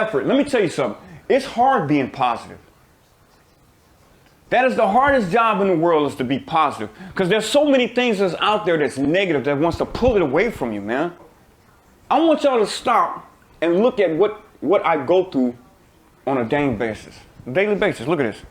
effort. Let me tell you something. It's hard being positive. That is the hardest job in the world, is to be positive. Because there's so many things that's out there that's negative that wants to pull it away from you, man. I want y'all to stop and look at what I go through on a daily basis. Daily basis. Look at this.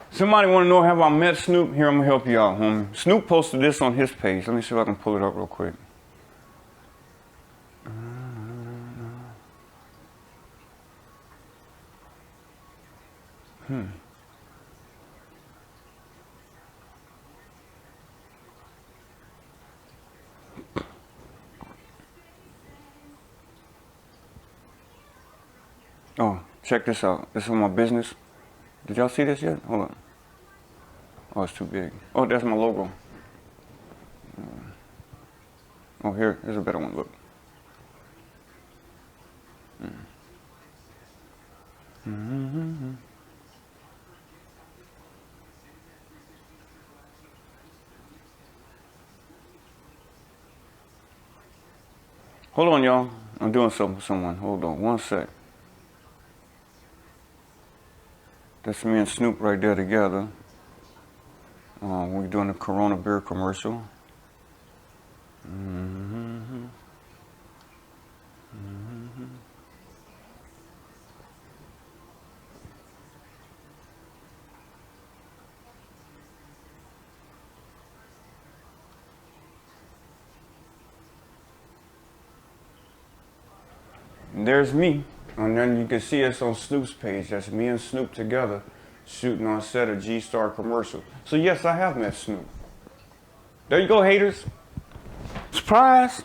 Somebody want to know, have I met Snoop? Here, I'm going to help you out, homie. Snoop posted this on his page. Let me see if I can pull it up real quick. Oh, check this out. This is my business. Did y'all see this yet? Hold on. Oh, it's too big. Oh, that's my logo. Oh, here's a better one. Look. Hold on, y'all. I'm doing something for someone. Hold on, one sec. That's me and Snoop right there together. We're doing a Corona beer commercial. And there's me. And then you can see us on Snoop's page. That's me and Snoop together shooting on set a G-Star commercial. So yes, I have met Snoop. There you go, haters. Surprise.